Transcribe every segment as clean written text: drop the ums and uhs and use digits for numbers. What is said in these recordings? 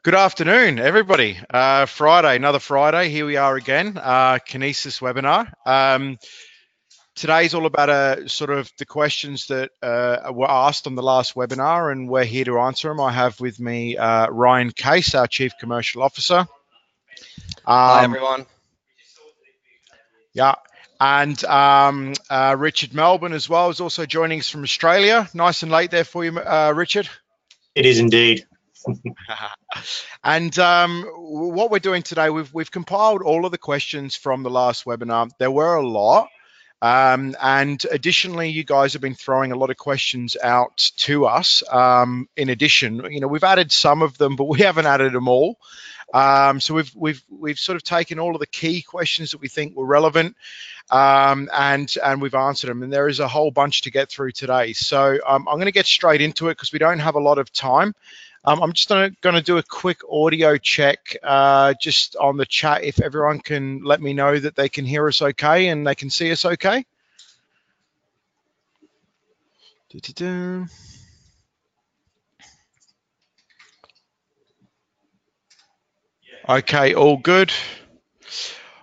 Good afternoon, everybody. Friday, another Friday. Here we are again, Kinesis webinar. Today's all about sort of the questions that were asked on the last webinar, and we're here to answer them. I have with me Ryan Case, our Chief Commercial Officer. Hi, everyone. Yeah, and Richard Melbourne as well is also joining us from Australia. Nice and late there for you, Richard. It is indeed. And what we're doing today, we've compiled all of the questions from the last webinar. There were a lot. And additionally, you guys have been throwing a lot of questions out to us. In addition, we've added some of them, but we haven't added them all. So we've sort of taken all of the key questions that we think were relevant, and we've answered them. And there is a whole bunch to get through today. So I'm going to get straight into it because we don't have a lot of time. I'm just going to do a quick audio check just on the chat, if everyone can let me know that they can hear us okay and they can see us okay. Okay, all good.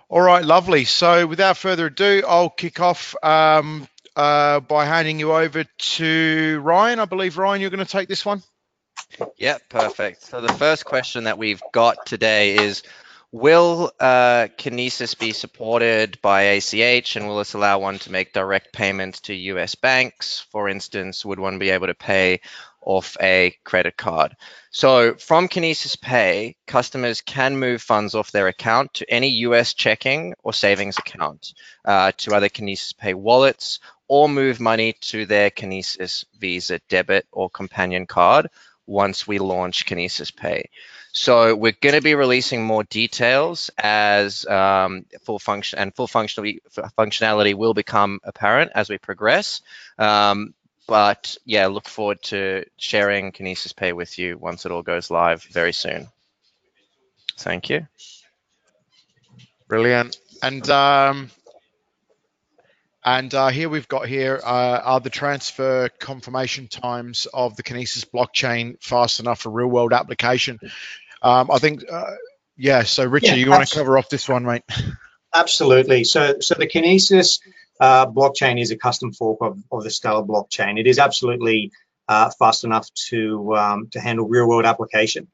All right, lovely. So without further ado, I'll kick off by handing you over to Ryan. I believe, Ryan, you're going to take this one. Yeah, perfect. So the first question that we've got today is, will Kinesis be supported by ACH, and will this allow one to make direct payments to US banks? For instance, would one be able to pay off a credit card? So from Kinesis Pay, customers can move funds off their account to any US checking or savings account, to other Kinesis Pay wallets, or move money to their Kinesis Visa debit or companion card once we launch Kinesis Pay. So we're going to be releasing more details as full functionality will become apparent as we progress. But yeah, look forward to sharing Kinesis Pay with you once it all goes live very soon. Thank you. Brilliant. And here we've got are the transfer confirmation times of the Kinesis blockchain fast enough for real world application? I think, yeah. So Richard, you want to cover off this one, mate? Absolutely. So the Kinesis blockchain is a custom fork of the Stellar blockchain. It is absolutely fast enough to handle real world application.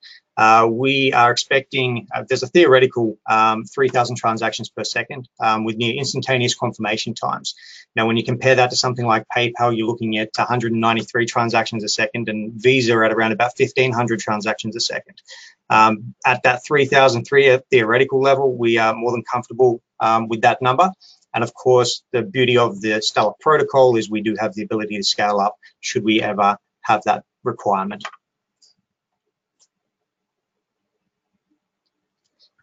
We are expecting, there's a theoretical 3,000 transactions per second with near instantaneous confirmation times. Now, when you compare that to something like PayPal, you're looking at 193 transactions a second, and Visa at around about 1,500 transactions a second. At that 3,000 theoretical level, we are more than comfortable with that number. And of course, the beauty of the Stellar protocol is we do have the ability to scale up should we ever have that requirement.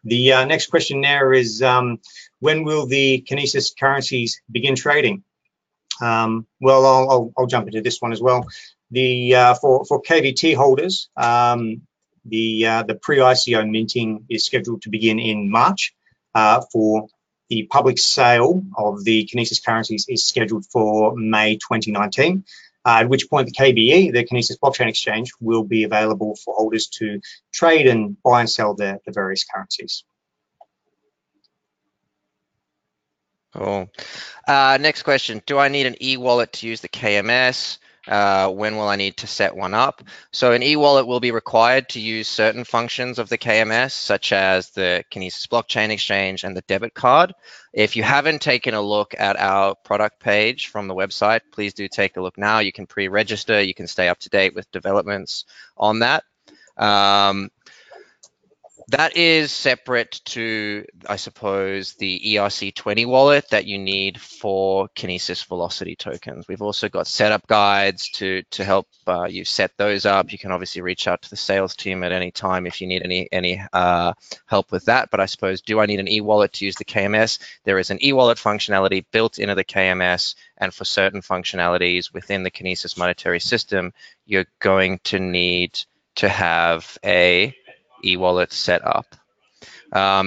The next question there is, when will the Kinesis Currencies begin trading? Well, I'll jump into this one as well. For KVT holders, the pre-ICO minting is scheduled to begin in March. For the public sale of the Kinesis Currencies is scheduled for May 2019. At which point the KBE, the Kinesis Blockchain Exchange, will be available for holders to trade and buy and sell the various currencies. Cool. Next question. Do I need an e-wallet to use the KMS? When will I need to set one up? So an e-wallet will be required to use certain functions of the KMS, such as the Kinesis Blockchain Exchange and the debit card. If you haven't taken a look at our product page from the website, please do take a look now. You can pre-register. You can stay up to date with developments on that. That is separate to, I suppose, the ERC20 wallet that you need for Kinesis Velocity tokens. We've also got setup guides to help you set those up. You can obviously reach out to the sales team at any time if you need any help with that. But I suppose, do I need an e-wallet to use the KMS? There is an e-wallet functionality built into the KMS, and for certain functionalities within the Kinesis monetary system, you're going to need to have a e-wallet set up.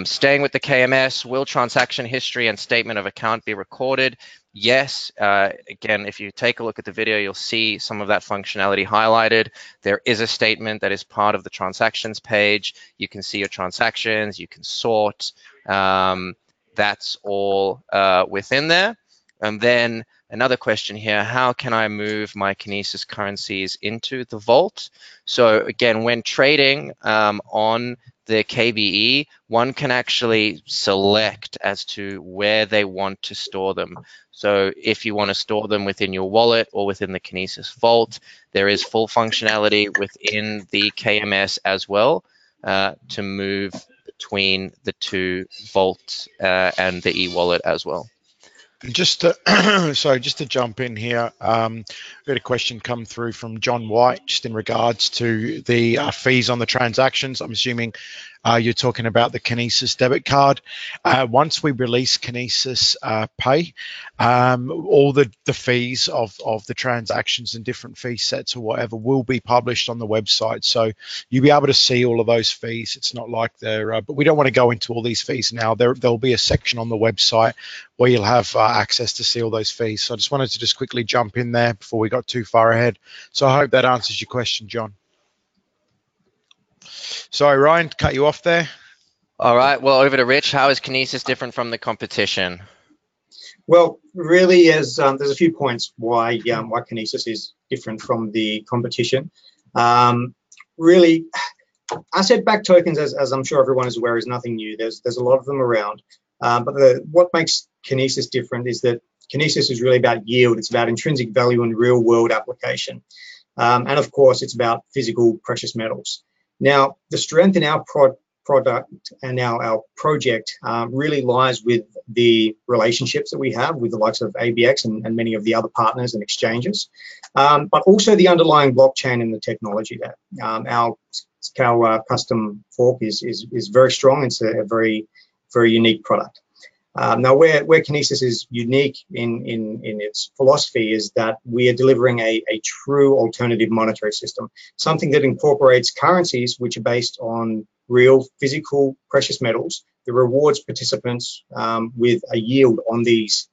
Staying with the KMS, will transaction history and statement of account be recorded yes, again, if you take a look at the video, you'll see some of that functionality highlighted. There is a statement that is part of the transactions page. You can see your transactions, you can sort. That's all within there. And then another question here, how can I move my Kinesis currencies into the vault? So again, when trading on the KBE, one can actually select as to where they want to store them. So if you want to store them within your wallet or within the Kinesis vault, there is full functionality within the KMS as well to move between the two vaults and the e-wallet as well. Just to, sorry, just to jump in here, we had a question come through from John White just in regards to the fees on the transactions. I'm assuming you're talking about the Kinesis debit card. Once we release Kinesis Pay, all the fees of the transactions and different fee sets or whatever will be published on the website. So you'll be able to see all of those fees. It's not like they're, but we don't want to go into all these fees now. There'll be a section on the website where you'll have access to see all those fees. So I just wanted to just quickly jump in there before we got too far ahead. So I hope that answers your question, John. Sorry, Ryan, cut you off there. All right, well, over to Rich. How is Kinesis different from the competition? Well, really, there's a few points why Kinesis is different from the competition. Really, asset-backed tokens, as I'm sure everyone is aware, is nothing new. There's a lot of them around. But what makes Kinesis different is that Kinesis is really about yield. It's about intrinsic value and real-world application. And of course, it's about physical precious metals. Now, the strength in our product and our project really lies with the relationships that we have with the likes of ABX and many of the other partners and exchanges, but also the underlying blockchain and the technology there. Our custom fork is very strong. It's a very, very unique product. Now, where Kinesis is unique in its philosophy is that we are delivering a true alternative monetary system, something that incorporates currencies which are based on real physical precious metals that rewards participants with a yield on these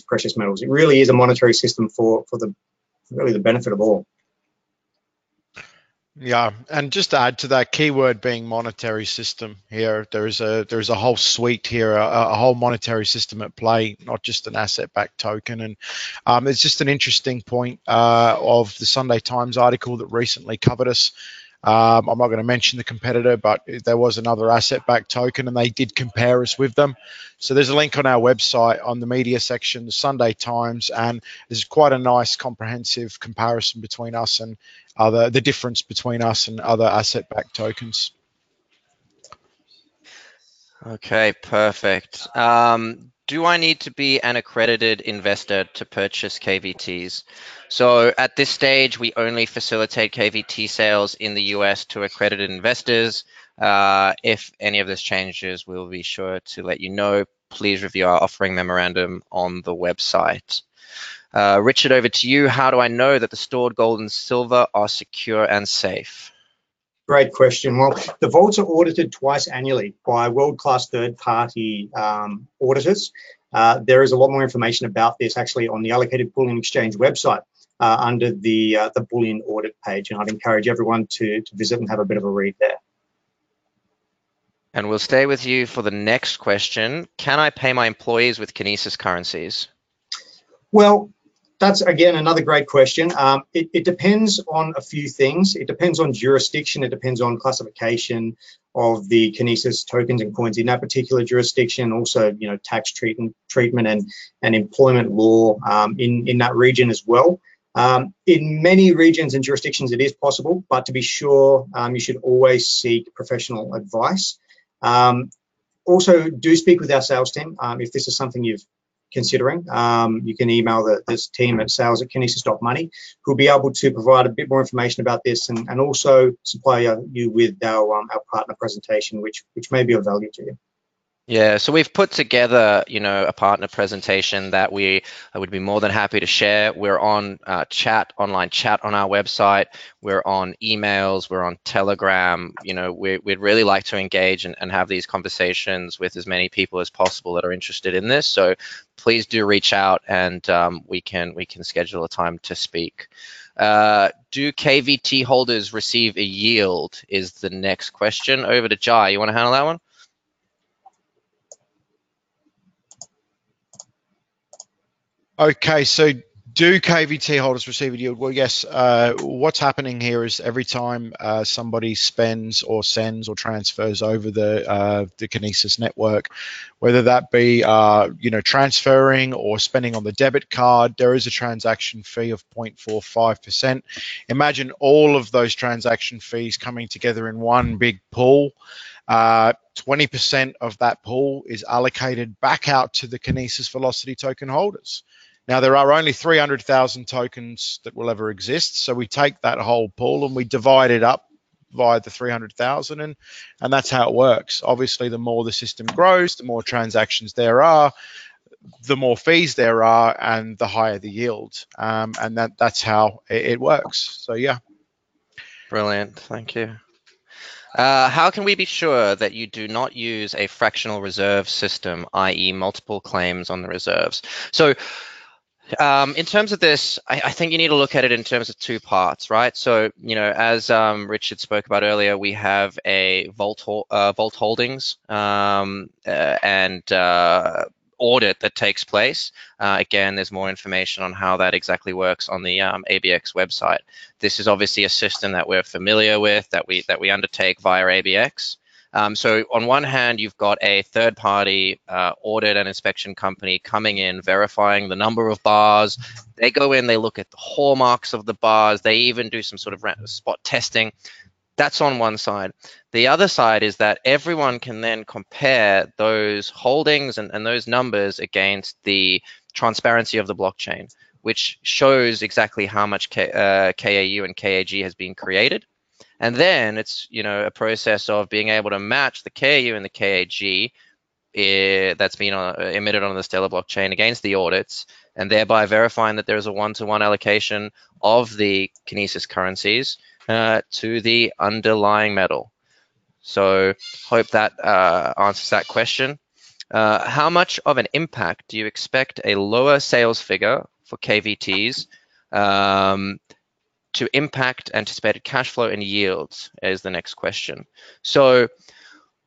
precious metals. It really is a monetary system for the benefit of all. Yeah, and just to add to that, keyword being monetary system here, there's a whole suite here, a whole monetary system at play, not just an asset-backed token. And it's just an interesting point of the Sunday Times article that recently covered us. I'm not going to mention the competitor, but there was another asset-backed token and they did compare us with them. So there's a link on our website on the media section, the Sunday Times, and there's quite a nice comprehensive comparison between us and the difference between us and other asset-backed tokens. Okay, perfect. Do I need to be an accredited investor to purchase KVTs? So at this stage, we only facilitate KVT sales in the US to accredited investors. If any of this changes, we'll be sure to let you know. Please review our offering memorandum on the website. Richard, over to you. How do I know that the stored gold and silver are secure and safe? Great question. Well, the vaults are audited twice annually by world-class third-party auditors. There is a lot more information about this actually on the Allocated Bullion Exchange website under the Bullion Audit page, and I'd encourage everyone to visit and have a bit of a read there. And we'll stay with you for the next question. Can I pay my employees with Kinesis currencies? Well, that's, again, another great question. It depends on a few things. It depends on jurisdiction. It depends on classification of the Kinesis tokens and coins in that particular jurisdiction. Also, tax treatment and employment law in that region as well. In many regions and jurisdictions, it is possible, but to be sure, you should always seek professional advice. Also, do speak with our sales team if this is something you've considering. You can email this team at sales@kinesis.money, who'll be able to provide a bit more information about this and also supply you with our partner presentation, which may be of value to you. Yeah, so we've put together, a partner presentation that I would be more than happy to share. We're on online chat on our website. We're on emails. We're on Telegram. We'd really like to engage and have these conversations with as many people as possible that are interested in this. So please do reach out, and we can schedule a time to speak. Do KVT holders receive a yield? Is the next question. Over to Jai. You want to handle that one? Okay, so do KVT holders receive a yield? Well, yes. What's happening here is every time somebody spends or sends or transfers over the Kinesis network, whether that be transferring or spending on the debit card, there is a transaction fee of 0.45%. Imagine all of those transaction fees coming together in one big pool. 20% of that pool is allocated back out to the Kinesis Velocity token holders. Now, there are only 300,000 tokens that will ever exist, so we take that whole pool and we divide it up via the 300,000, and that's how it works. Obviously, the more the system grows, the more transactions there are, the more fees there are, and the higher the yield, and that's how it works. So, yeah. Brilliant, thank you. How can we be sure that you do not use a fractional reserve system, i.e. multiple claims on the reserves? So in terms of this, I think you need to look at it in terms of two parts, right? So, as Richard spoke about earlier, we have a Vault Holdings and audit that takes place. Again, there's more information on how that exactly works on the ABX website. This is obviously a system that we're familiar with, that we undertake via ABX. So on one hand, you've got a third-party audit and inspection company coming in, verifying the number of bars. They go in, they look at the hallmarks of the bars. They even do some sort of spot testing. That's on one side. The other side is that everyone can then compare those holdings and those numbers against the transparency of the blockchain, which shows exactly how much KAU and KAG has been created. And then it's a process of being able to match the KAU and the KAG that's been emitted on the Stellar blockchain against the audits, and thereby verifying that there's a one-to-one allocation of the Kinesis currencies to the underlying metal. So hope that answers that question. How much of an impact do you expect a lower sales figure for KVTs to impact anticipated cash flow and yields is the next question. So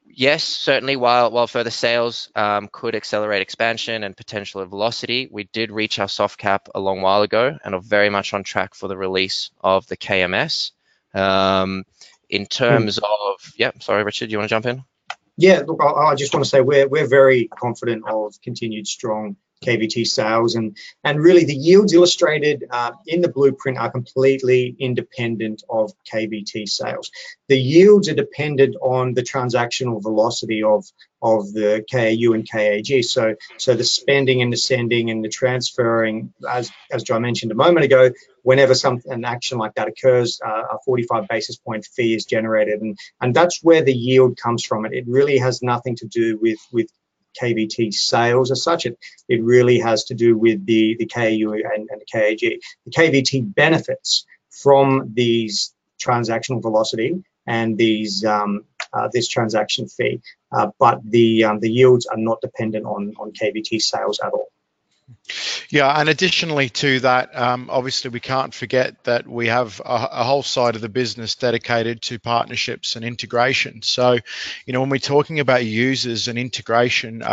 yes, certainly while further sales could accelerate expansion and potential velocity, we did reach our soft cap a long while ago and are very much on track for the release of the KMS. In terms of, sorry, Richard, you want to jump in? Yeah, look, I just want to say we're very confident of continued strong KVT sales, and really the yields illustrated in the blueprint are completely independent of KVT sales. The yields are dependent on the transactional velocity of the KAU and KAG. So the spending and the sending and the transferring, as Jai mentioned a moment ago, whenever an action like that occurs, a 45 basis point fee is generated, and that's where the yield comes from. It really has nothing to do with KVT sales as such. It really has to do with the KAU and the KAG. The KVT benefits from these transactional velocity and these this transaction fee, but the yields are not dependent on KVT sales at all. Yeah, and additionally to that, obviously we can't forget that we have a whole side of the business dedicated to partnerships and integration. So, when we're talking about users and integration,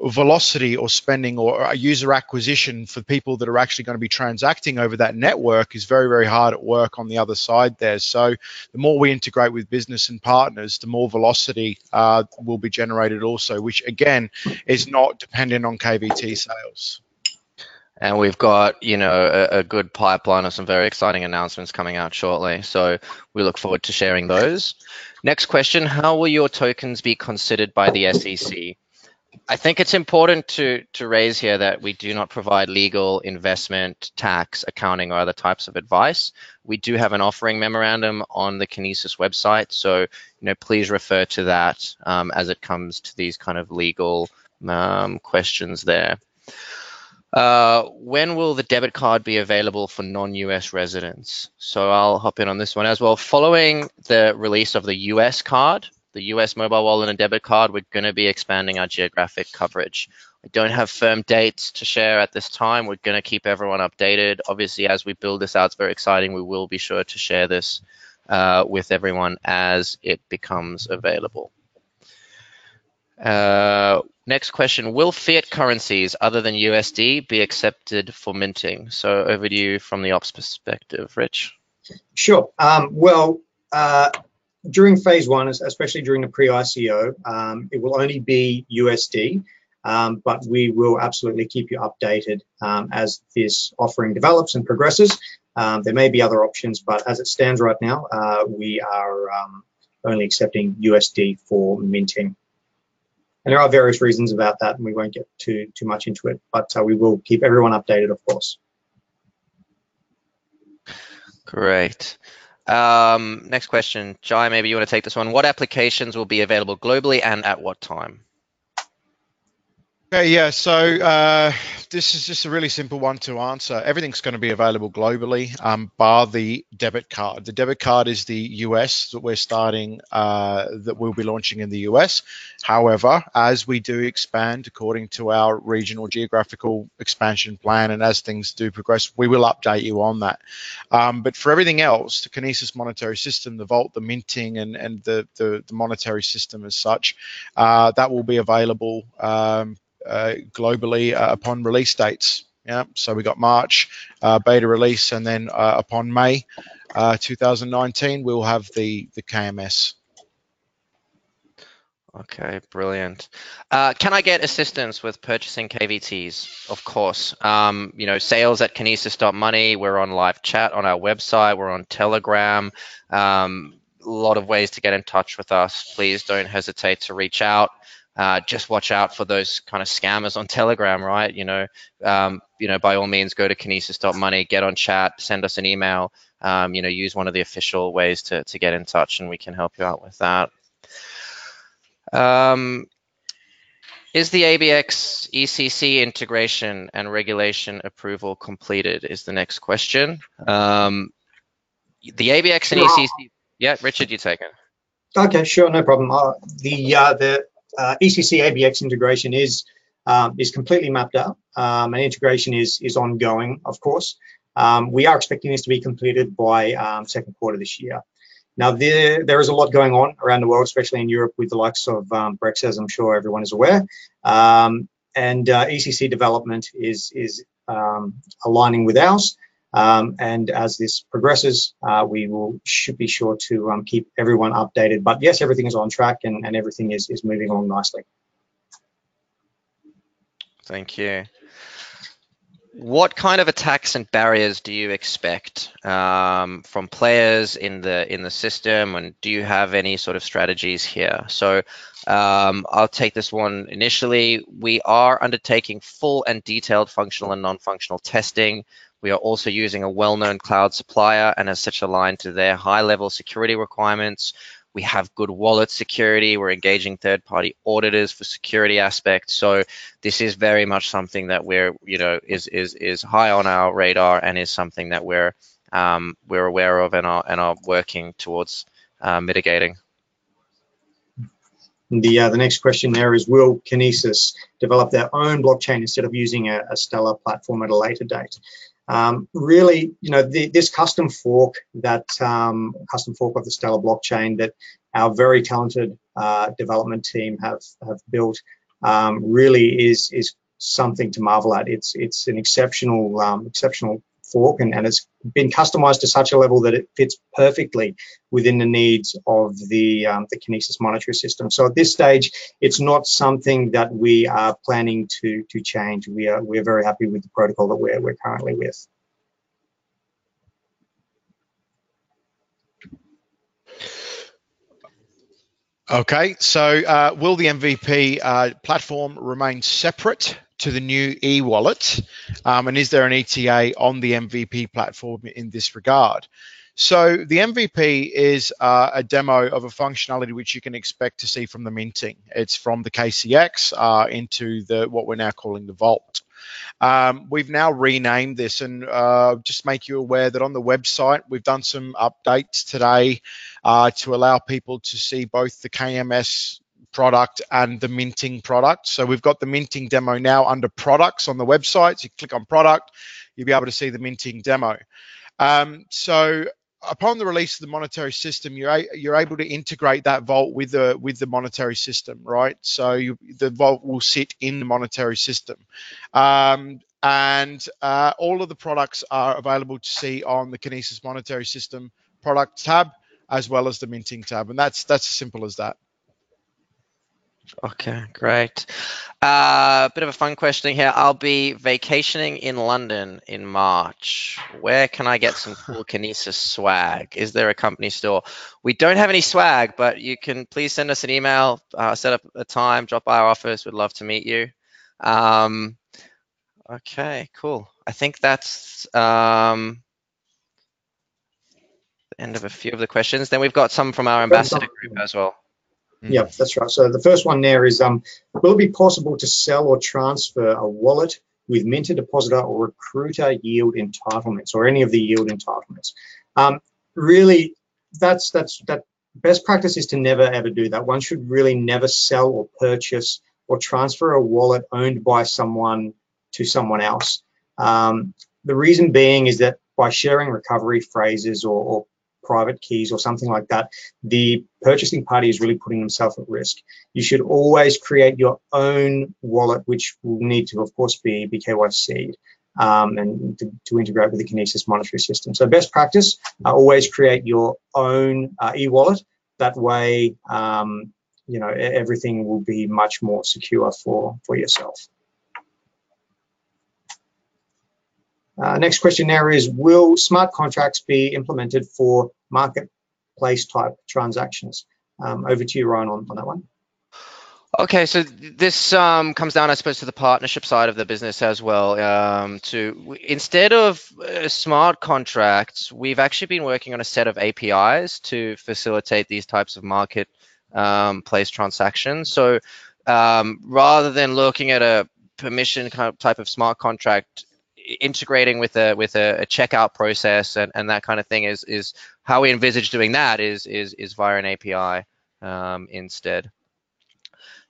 velocity or spending or user acquisition for people that are actually going to be transacting over that network is very, very hard at work on the other side there. So the more we integrate with business and partners, the more velocity will be generated also, which again is not dependent on KVT sales. And we've got, a good pipeline of some very exciting announcements coming out shortly. So we look forward to sharing those. Next question, how will your tokens be considered by the SEC? I think it's important to raise here that we do not provide legal, investment, tax, accounting, or other types of advice. We do have an offering memorandum on the Kinesis website, so please refer to that as it comes to these kind of legal questions there. When will the debit card be available for non-US residents? So I'll hop in on this one as well. Following the release of the US card, the US mobile wallet and debit card, we're going to be expanding our geographic coverage. I don't have firm dates to share at this time. We're going to keep everyone updated. Obviously, as we build this out, it's very exciting. We will be sure to share this with everyone as it becomes available. Next question, will fiat currencies other than USD be accepted for minting? So over to you from the ops perspective, Rich. Sure. During phase one, especially during the pre-ICO, it will only be USD, but we will absolutely keep you updated as this offering develops and progresses. There may be other options, but as it stands right now, we are only accepting USD for minting. And there are various reasons about that, and we won't get too much into it, but we will keep everyone updated, of course. Great. Next question, Jai, maybe you want to take this one. What applications will be available globally and at what time? Okay, yeah, so this is just a really simple one to answer. Everything's going to be available globally, bar the debit card. The debit card is the US that we're starting, that we'll be launching in the US. However, as we do expand according to our regional geographical expansion plan, and as things do progress, we will update you on that. But for everything else, the Kinesis monetary system, the vault, the minting, and the monetary system as such, that will be available globally upon release dates. Yeah, so we got March beta release, and then upon May 2019 we'll have the KMS. Okay, brilliant. Can I get assistance with purchasing KVTs? Of course. Sales at kinesis.money. We're on live chat on our website. We're on Telegram. A lot of ways to get in touch with us. Please don't hesitate to reach out. Just watch out for those kind of scammers on Telegram, right? By all means, go to kinesis.money, get on chat, send us an email. Use one of the official ways to get in touch, and we can help you out with that. Is the ABX ECC integration and regulation approval completed? Is the next question. The ABX and ECC. Yeah, Richard, you take it. Okay, sure, no problem. The ECC ABX integration is completely mapped out, and integration is ongoing, of course. We are expecting this to be completed by second quarter this year. Now, there is a lot going on around the world, especially in Europe, with the likes of Brexit, as I'm sure everyone is aware. And ECC development is aligning with ours. And as this progresses, we should be sure to keep everyone updated. But yes, everything is on track, and everything is moving along nicely. Thank you. What kind of attacks and barriers do you expect from players in the system, and do you have any sort of strategies here? So I'll take this one initially. We are undertaking full and detailed functional and non-functional testing. We are also using a well-known cloud supplier, and as such aligned to their high-level security requirements. We have good wallet security. We're engaging third-party auditors for security aspects. So this is very much something that is high on our radar, and is something that we're aware of and are working towards mitigating. The next question there is, will Kinesis develop their own blockchain instead of using a Stellar platform at a later date? Really, this custom fork of the Stellar blockchain that our very talented development team have built really is something to marvel at. It's an exceptional fork, and it's been customized to such a level that it fits perfectly within the needs of the Kinesis monetary system. So at this stage, it's not something that we are planning to change. We're very happy with the protocol that we're currently with. Okay, so will the MVP platform remain separate to the new e-wallet? And is there an ETA on the MVP platform in this regard? So the MVP is a demo of a functionality which you can expect to see from the minting. It's from the KCX into what we're now calling the Vault. We've now renamed this, and just make you aware that on the website we've done some updates today to allow people to see both the KMS product and the minting product. So we've got the minting demo now under products on the website. So you click on product, you'll be able to see the minting demo. So upon the release of the monetary system, you're able to integrate that vault with the monetary system, right? So the vault will sit in the monetary system, and all of the products are available to see on the Kinesis monetary system product tab, as well as the minting tab, and that's as simple as that. Okay, great. Bit of a fun question here. I'll be vacationing in London in March. Where can I get some cool Kinesis swag? Is there a company store? We don't have any swag, but you can please send us an email, set up a time, drop by our office. We'd love to meet you. Okay, cool. I think that's the end of a few of the questions. Then we've got some from our ambassador group as well. Yep, that's right. So the first one there is, will it be possible to sell or transfer a wallet with minter, depositor, or recruiter yield entitlements, or any of the yield entitlements? Really, that best practice is to never ever do that. One should really never sell or purchase or transfer a wallet owned by someone to someone else. The reason being is that by sharing recovery phrases or private keys or something like that, the purchasing party is really putting themselves at risk. You should always create your own wallet, which will need to, of course, be KYC'd and to integrate with the Kinesis monetary system. So best practice, always create your own e-wallet. That way, you know, everything will be much more secure for yourself. Next question there is, will smart contracts be implemented for marketplace type transactions? Over to you, Ryan, on that one. Okay, so this comes down, I suppose, to the partnership side of the business as well. Instead of smart contracts, we've actually been working on a set of APIs to facilitate these types of marketplace transactions. So rather than looking at a permission type of smart contract, integrating with a checkout process and that kind of thing is how we envisage doing that is via an API instead.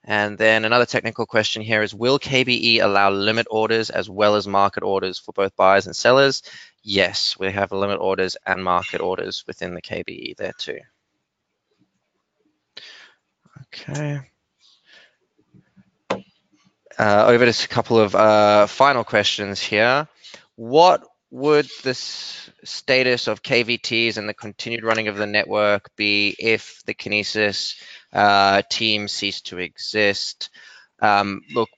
And then another technical question here is, will KBE allow limit orders as well as market orders for both buyers and sellers? Yes, we have limit orders and market orders within the KBE there too. Okay. Over to a couple of final questions here. What would the status of KVTs and the continued running of the network be if the Kinesis team ceased to exist? Look,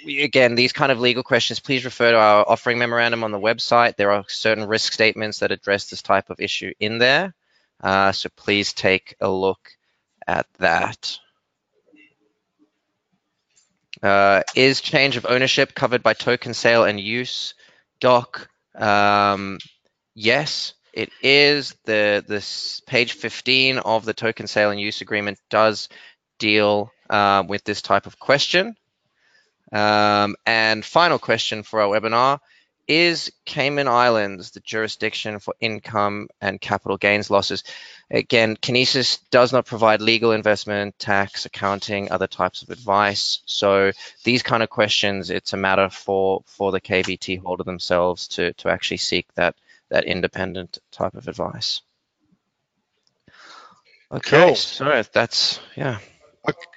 again, these kind of legal questions, please refer to our offering memorandum on the website. There are certain risk statements that address this type of issue in there. So please take a look at that. Is change of ownership covered by token sale and use doc? Yes, it is. This page 15 of the token sale and use agreement does deal with this type of question. And final question for our webinar, is Cayman Islands the jurisdiction for income and capital gains losses? Again, Kinesis does not provide legal, investment, tax, accounting, other types of advice. So these kind of questions, it's a matter for the KVT holder themselves to actually seek that independent type of advice. Okay, cool. so that's, yeah.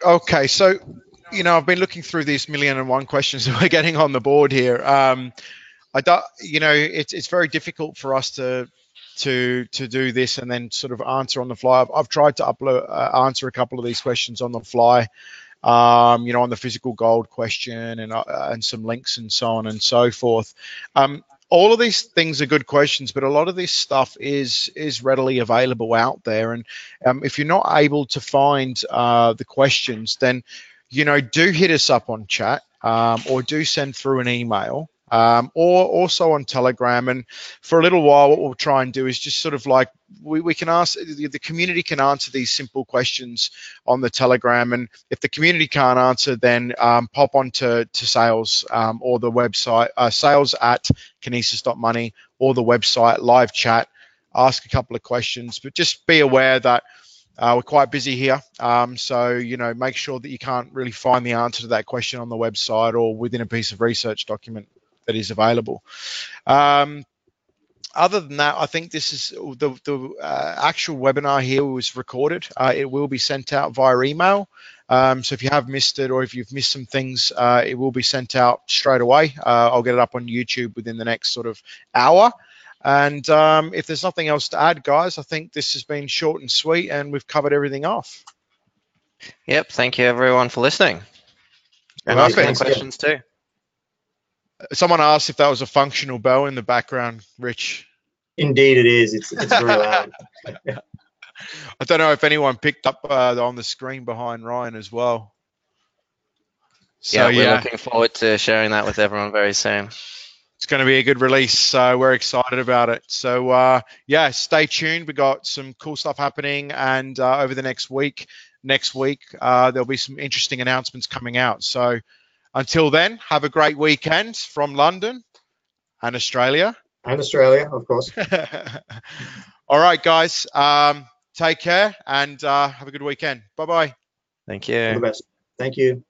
Okay, so, you know, I've been looking through these 1,000,001 questions that we're getting on the board here. You know, it's very difficult for us to do this and then sort of answer on the fly. I've tried to answer a couple of these questions on the fly, you know, on the physical gold question and some links and so on and so forth. all of these things are good questions, but a lot of this stuff is readily available out there. And if you're not able to find the questions, then do hit us up on chat, or do send through an email, or also on Telegram. And for a little while, what we'll try and do is just sort of like we can ask, the community can answer these simple questions on the Telegram. And if the community can't answer, then pop on to sales, or the website, sales@kinesis.money, or the website, live chat, ask a couple of questions. But just be aware that we're quite busy here, so make sure that you can't really find the answer to that question on the website or within a piece of research document that is available. Other than that, I think this is the actual webinar here was recorded. It will be sent out via email. So if you have missed it, or if you've missed some things, it will be sent out straight away. I'll get it up on YouTube within the next sort of hour. And if there's nothing else to add, guys, I think this has been short and sweet, and we've covered everything off. Yep. Thank you, everyone, for listening. And Well, asking thanks, questions too. Someone asked if that was a functional bell in the background, Rich. Indeed, it is. It's very loud. I don't know if anyone picked up on the screen behind Ryan as well. So, yeah, we're looking forward to sharing that with everyone very soon. It's going to be a good release, so we're excited about it. So, yeah, stay tuned. We got some cool stuff happening, and over the next week, there'll be some interesting announcements coming out. So, until then, have a great weekend from London and Australia. And Australia, of course. All right, guys. Take care and have a good weekend. Bye-bye. Thank you. All the best. Thank you.